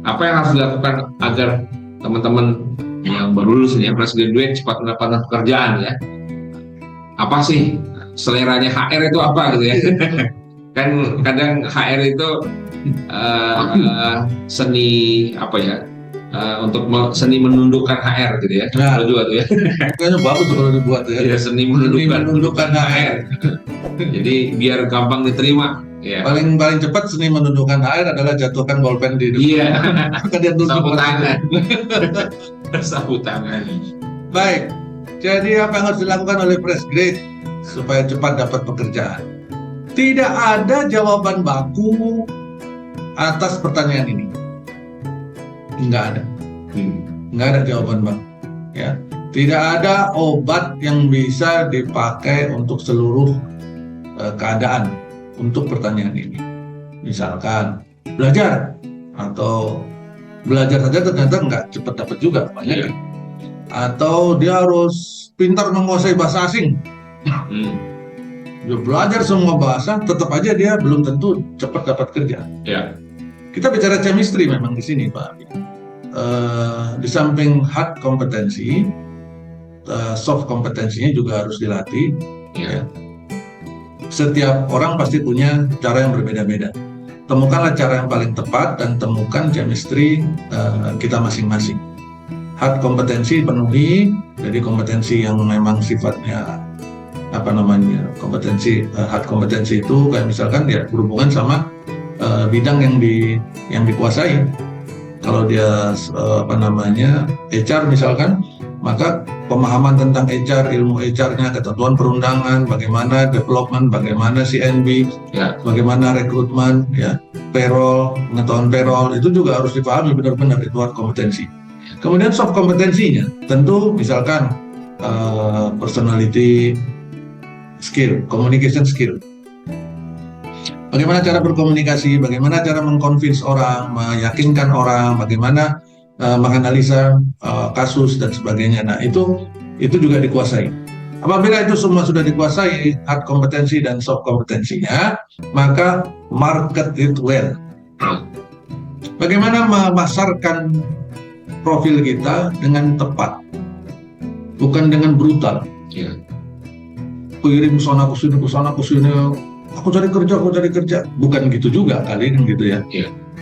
Apa yang harus dilakukan agar teman-teman yang baru lulus ini, fresh graduate, cepat mendapatkan pekerjaan ya? Apa sih seleranya HR itu apa gitu ya? Kan kadang HR itu seni apa ya? Untuk seni menundukkan HR gitu ya. Nah, Kalau juga tuh ya. kayaknya bagus tuh kalau dibuat ya. Ya, seni Seni menundukkan menundukkan HR. Jadi biar gampang diterima. Ya. Paling cepat seni menundukkan HR adalah jatuhkan bolpen di depan. Iya. Maka dia tunduk. Sapu tangan. Sapu tangan. Baik. Jadi apa yang harus dilakukan oleh fresh grade supaya cepat dapat pekerjaan? Tidak ada jawaban baku atas pertanyaan ini. Nggak ada. Nggak ada jawaban baku. Ya. Tidak ada obat yang bisa dipakai untuk seluruh keadaan untuk pertanyaan ini. Misalkan belajar, atau belajar saja ternyata nggak cepat dapat juga banyak. Atau dia harus pintar menguasai bahasa asing. Dia belajar semua bahasa, tetap aja dia belum tentu cepat dapat kerja. Ya. Kita bicara chemistry memang di sini, Pak. Di samping hard kompetensi, soft kompetensinya juga harus dilatih. Ya. Setiap orang pasti punya cara yang berbeda-beda. Temukanlah cara yang paling tepat dan temukan chemistry kita masing-masing. Hard kompetensi penuhi, jadi kompetensi yang memang sifatnya kompetensi hard kompetensi itu kayak misalkan dia berhubungan sama bidang yang dikuasai. Kalau dia HR misalkan, maka pemahaman tentang HR, ilmu HR-nya, ketentuan perundangan, bagaimana development, bagaimana CNB, bagaimana rekrutmen, payroll, pengetahuan payroll, itu juga harus dipahami benar-benar, itu hard kompetensi. Kemudian soft kompetensinya, tentu misalkan personality skill, communication skill. Bagaimana cara berkomunikasi, bagaimana cara mengconvince orang, meyakinkan orang, bagaimana menganalisa kasus dan sebagainya. Nah, itu juga dikuasai. Apabila itu semua sudah dikuasai, hard kompetensi dan soft kompetensinya, maka market it well. Bagaimana memasarkan profil kita dengan tepat, bukan dengan brutal. Kirim sana ke sini, aku cari kerja, bukan gitu juga kali kan gitu ya.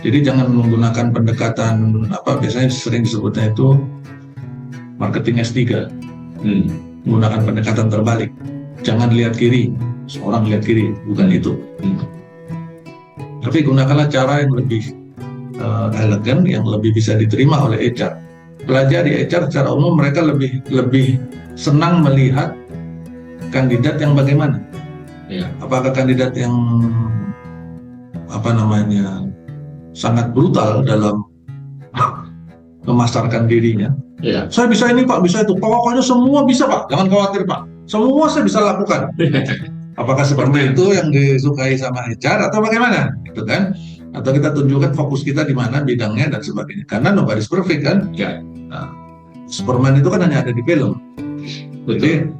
Jadi jangan menggunakan pendekatan biasanya sering disebutnya itu marketing S3. Menggunakan pendekatan terbalik. Jangan lihat kiri, seorang lihat kiri, bukan itu. Tapi gunakanlah cara yang lebih elegan, yang lebih bisa diterima oleh HR. Pelajari HR secara umum, mereka lebih senang melihat kandidat yang bagaimana. Apakah kandidat yang sangat brutal dalam memasarkan dirinya. Saya bisa ini Pak, bisa itu. Pokoknya semua bisa Pak, jangan khawatir Pak. Semua saya bisa lakukan. Apakah seperti itu yang disukai sama HR atau bagaimana? Gitu kan? Atau kita tunjukkan fokus kita di mana, bidangnya dan sebagainya. Karena nobody's perfect kan? Nah, Superman itu kan hanya ada di film. Jadi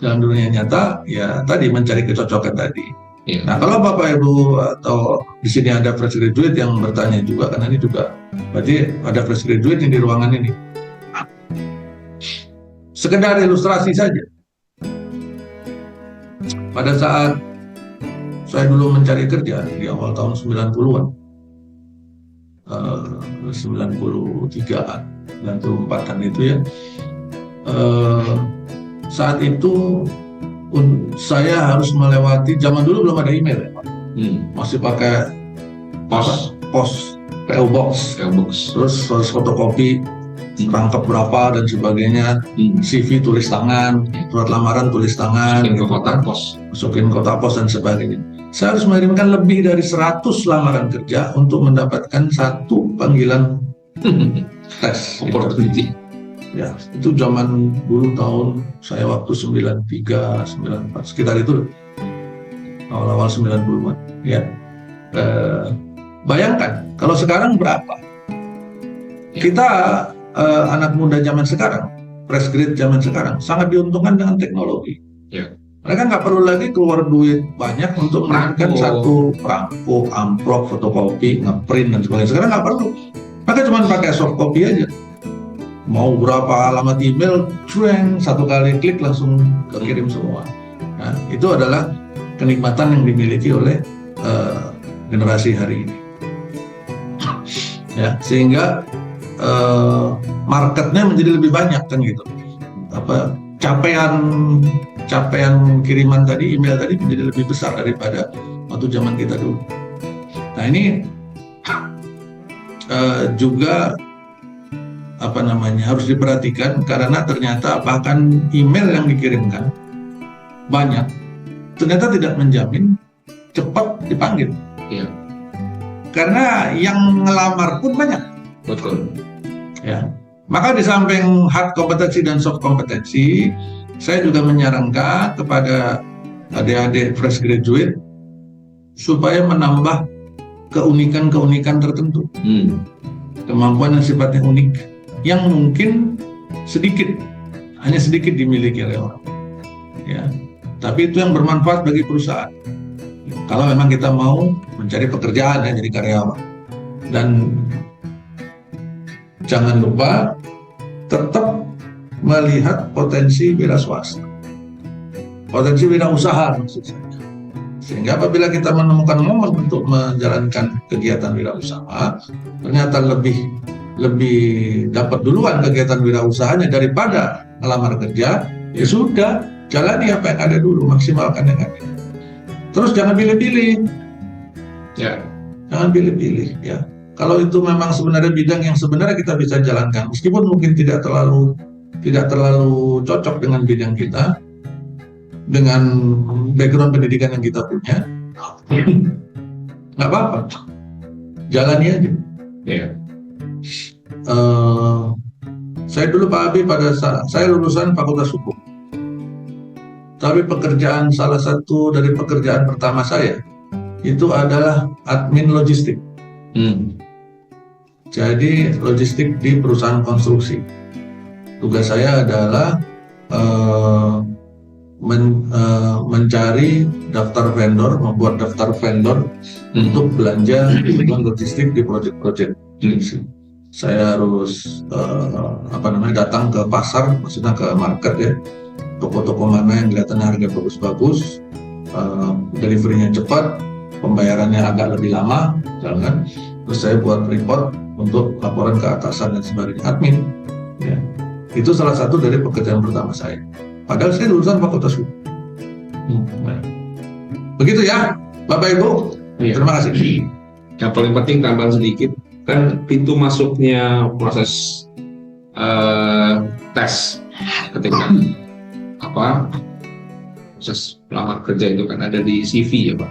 dalam dunia nyata ya tadi mencari kecocokan tadi. Nah, kalau Bapak Ibu atau di sini ada fresh graduate yang bertanya juga, karena ini juga berarti ada fresh graduate yang di ruangan ini. Sekedar ilustrasi saja. Pada saat saya dulu mencari kerja di awal tahun 90-an, 93-an, 94-an itu ya, saat itu saya harus melewati, zaman dulu belum ada email ya Pak, masih pakai pos PO Box, terus harus fotokopi rangkap berapa dan sebagainya, CV tulis tangan, surat lamaran tulis tangan, masukin kotak pos dan sebagainya. Saya harus mengirimkan lebih dari 100 lamaran kerja untuk mendapatkan satu panggilan tes opportunity. Ya, itu zaman dulu tahun saya waktu 93, 94, sekitar itu awal-awal 90-an. Ya. Bayangkan kalau sekarang berapa? Kita anak muda zaman sekarang, fresh grade zaman sekarang sangat diuntungkan dengan teknologi. Mereka nggak perlu lagi keluar duit banyak untuk menandakan Perangko. satu perangko, amplop, fotokopi, ngeprint dan sebagainya. Sekarang nggak perlu. Mereka cuma pakai soft copy aja. Mau berapa alamat email, cueng, satu kali klik langsung kekirim semua. Nah, itu adalah kenikmatan yang dimiliki oleh generasi hari ini. Ya, sehingga marketnya menjadi lebih banyak kan gitu. Capaian kiriman tadi, email tadi menjadi lebih besar daripada waktu zaman kita dulu. Nah, ini juga harus diperhatikan, karena ternyata bahkan email yang dikirimkan banyak ternyata tidak menjamin cepat dipanggil. Iya. Karena yang ngelamar pun banyak. Betul. Ya. Maka di samping hard kompetensi dan soft kompetensi, saya juga menyarankan kepada adik-adik fresh graduate supaya menambah keunikan-keunikan tertentu. Kemampuan yang sifatnya unik, yang mungkin hanya sedikit dimiliki oleh orang. Ya. Tapi itu yang bermanfaat bagi perusahaan. Kalau memang kita mau mencari pekerjaan ya, jadi karyawan. Dan jangan lupa tetap melihat potensi wira swasta, potensi wira usaha maksud saya. Sehingga apabila kita menemukan momen untuk menjalankan kegiatan wira usaha, ternyata lebih dapat duluan kegiatan wira usahanya daripada ngelamar kerja, ya sudah, jalani apa yang ada dulu, maksimalkan yang ada. Terus jangan pilih-pilih. Ya. Jangan pilih-pilih ya. Kalau itu memang sebenarnya bidang yang sebenarnya kita bisa jalankan, meskipun mungkin tidak terlalu cocok dengan bidang kita, dengan background pendidikan yang kita punya, nggak apa-apa, jalani aja. Iya. Saya dulu Pak Abi, saya lulusan Fakultas Hukum, tapi salah satu dari pekerjaan pertama saya itu adalah admin logistik. Jadi logistik di perusahaan konstruksi. Tugas saya adalah mencari daftar vendor, membuat daftar vendor untuk belanja kebutuhan logistik di proyek-proyek. Saya harus datang ke pasar, maksudnya ke market ya, toko-toko mana yang kelihatannya harga bagus-bagus, delivery-nya cepat, pembayarannya agak lebih lama, misalkan. Terus saya buat report untuk laporan ke atasan dan sebagainya, admin. Ya. Itu salah satu dari pekerjaan pertama saya. Padahal saya lulusan Fakultas Hukum. Begitu ya, Bapak Ibu. Iya. Terima kasih. Yang paling penting tambahan sedikit, kan pintu masuknya proses tes ketika proses melamar kerja itu kan ada di CV ya Pak.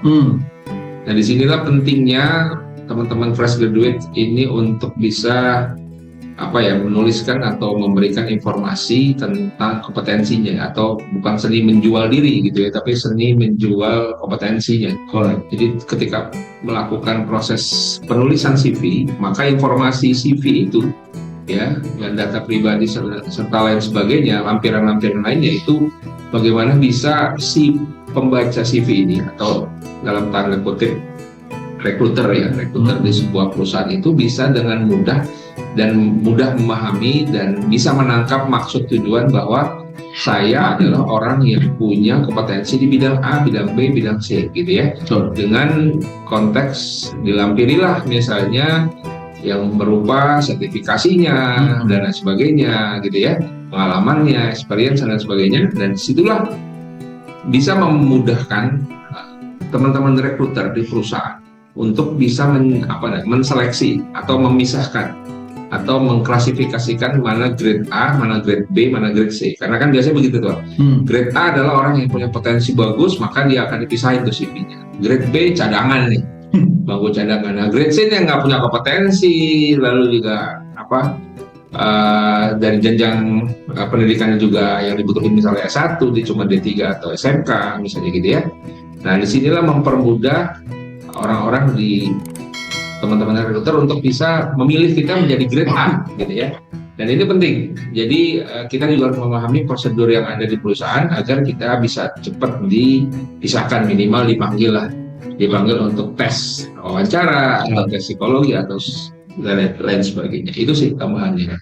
Nah disinilah pentingnya teman-teman fresh graduate ini untuk bisa menuliskan atau memberikan informasi tentang kompetensinya, atau bukan seni menjual diri gitu ya, tapi seni menjual kompetensinya. Jadi ketika melakukan proses penulisan CV, maka informasi CV itu ya, dan data pribadi serta lain sebagainya, lampiran-lampiran lainnya itu bagaimana bisa si pembaca CV ini, atau dalam tanda kutip rekruter di sebuah perusahaan itu bisa dengan mudah memahami dan bisa menangkap maksud tujuan bahwa saya adalah orang yang punya kompetensi di bidang A, bidang B, bidang C gitu ya. Dengan konteks dilampirilah misalnya yang berupa sertifikasinya dan lain sebagainya gitu ya, pengalamannya, experience dan sebagainya, dan disitulah bisa memudahkan teman-teman rekruter di perusahaan untuk bisa menseleksi atau memisahkan atau mengklasifikasikan mana grade A, mana grade B, mana grade C. Karena kan biasanya begitu tuh. Grade A adalah orang yang punya potensi bagus, maka dia akan dipisahin tuh CV-nya. Grade B cadangan nih, bangku cadangan. Nah, grade C yang nggak punya kompetensi, lalu juga dari jenjang pendidikannya juga yang dibutuhin misalnya S1, dia cuma D3 atau SMK misalnya gitu ya. Nah, disinilah mempermudah orang-orang di teman-teman rekruter untuk bisa memilih kita menjadi grade A gitu ya. Dan ini penting. Jadi kita juga harus memahami prosedur yang ada di perusahaan agar kita bisa cepat dipisahkan, minimal dipanggil untuk tes wawancara atau tes psikologi atau lain sebagainya. Itu sih tambahannya.